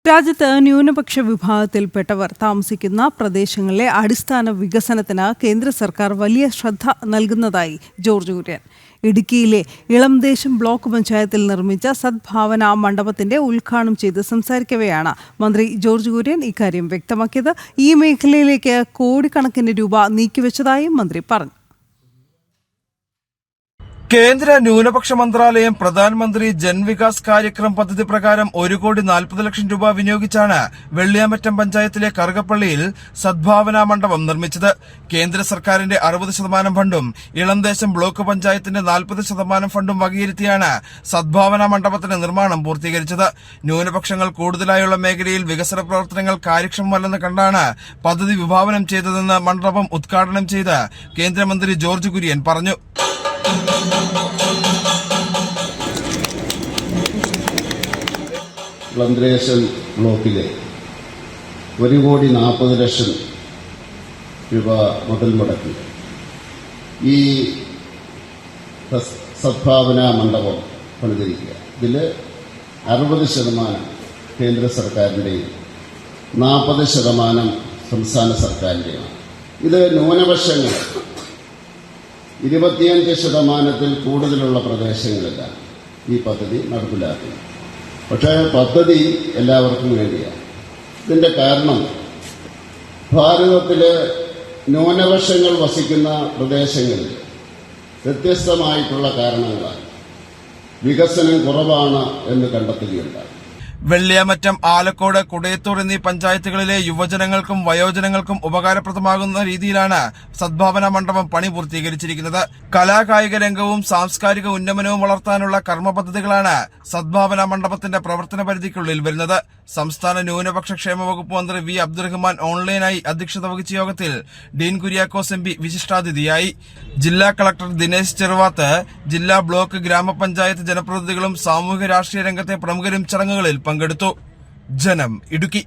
രാജ്യത്ത് ന്യൂനപക്ഷ വിഭാഗത്തിൽപ്പെട്ടവർ താമസിക്കുന്ന പ്രദേശങ്ങളിലെ അടിസ്ഥാന വികസനത്തിന് കേന്ദ്ര സർക്കാർ വലിയ ശ്രദ്ധ നൽകുന്നതായി ജോർജ് കുര്യൻ. ഇടുക്കിയിലെ ഇളംദേശം ബ്ലോക്ക് പഞ്ചായത്തിൽ നിർമ്മിച്ച സദ്ഭാവന മണ്ഡപത്തിന്റെ ഉദ്ഘാടനം ചെയ്ത് സംസാരിക്കവെയാണ് മന്ത്രി ജോർജ് കുര്യൻ ഇക്കാര്യം വ്യക്തമാക്കിയത്. ഈ മേഖലയിലേക്ക് കോടിക്കണക്കിന് രൂപ നീക്കിവെച്ചതായും മന്ത്രി പറഞ്ഞു. കേന്ദ്ര ന്യൂനപക്ഷ മന്ത്രാലയം പ്രധാനമന്ത്രി ജൻവികാസ് കാര്യക്രം പദ്ധതി പ്രകാരം 1,40,00,000 രൂപ വിനിയോഗിച്ചാണ് വെള്ളിയാമറ്റം പഞ്ചായത്തിലെ കറുകപ്പള്ളിയിൽ സദ്ഭാവന മണ്ഡപം നിർമ്മിച്ചത്. കേന്ദ്ര സർക്കാരിന്റെ 60% ഫണ്ടും ഇളംദേശം ബ്ലോക്ക് പഞ്ചായത്തിന്റെ 40% ഫണ്ടും വകയിരുത്തിയാണ് സദ്ഭാവന മണ്ഡപത്തിന്റെ നിർമ്മാണം പൂർത്തീകരിച്ചത്. ന്യൂനപക്ഷങ്ങൾ കൂടുതലായുള്ള മേഖലയിൽ വികസന പ്രവർത്തനങ്ങൾ കാര്യക്ഷമമല്ലെന്ന് കണ്ടാണ് പദ്ധതി വിഭാവനം ചെയ്തതെന്ന് മണ്ഡപം ഉദ്ഘാടനം ചെയ്ത് കേന്ദ്രമന്ത്രി ജോർജ് കുര്യൻ പറഞ്ഞു. ഇളംദേശം ബ്ലോക്കിലെ 1,40,00,000 രൂപ മുതൽ മുടക്കി ഈ സദ്ഭാവന മണ്ഡപം പണിതിരിക്കുക. ഇതിൽ 60% കേന്ദ്ര സർക്കാരിന്റെയും 40% സംസ്ഥാന സർക്കാരിന്റെയുമാണ്. ഇത് ന്യൂനപക്ഷങ്ങൾ 25% കൂടുതലുള്ള പ്രദേശങ്ങളിലാണ് ഈ പദ്ധതി നടപ്പിലാക്കുന്നത്. പക്ഷേ പദ്ധതി എല്ലാവർക്കും വേണ്ടിയാണ്. ഇതിന്റെ കാരണം ഭാരതത്തിലെ ന്യൂനപക്ഷങ്ങൾ വസിക്കുന്ന പ്രദേശങ്ങളിൽ വ്യത്യസ്തമായിട്ടുള്ള കാരണങ്ങളാണ് വികസനം കുറവാണ് എന്ന് കണ്ടെത്തുകയുണ്ടായി. വെള്ളിയാമറ്റം, ആലക്കോട്, കുടയത്തൂർ എന്നീ പഞ്ചായത്തുകളിലെ യുവജനങ്ങൾക്കും വയോജനങ്ങൾക്കും ഉപകാരപ്രദമാകുന്ന രീതിയിലാണ് സദ്ഭാവന മണ്ഡപം പണി പൂർത്തീകരിച്ചിരിക്കുന്നത്. കലാകായിക രംഗവും സാംസ്കാരിക ഉന്നമനവും വളർത്താനുള്ള കർമ്മ പദ്ധതികളാണ് സദ്ഭാവന മണ്ഡപത്തിന്റെ പ്രവർത്തന പരിധിക്കുള്ളിൽ വരുന്നത്. സംസ്ഥാന ന്യൂനപക്ഷ ക്ഷേമ വകുപ്പ് മന്ത്രി വി അബ്ദുറഹ്മാൻ ഓൺലൈനായി അധ്യക്ഷത വഹിച്ച യോഗത്തിൽ ഡീൻ കുര്യാക്കോസ് MP വിശിഷ്ടാതിഥിയായി. ജില്ലാ കളക്ടർ ദിനേശ് ചെറുവാത്ത്, ജില്ലാ ബ്ലോക്ക് ഗ്രാമപഞ്ചായത്ത് ജനപ്രതിനിധികളും സാമൂഹിക രാഷ്ട്രീയ രംഗത്തെ പ്രമുഖരും ചടങ്ങുകളിൽ പങ്കെടുത്തു. ജനം, ഇടുക്കി.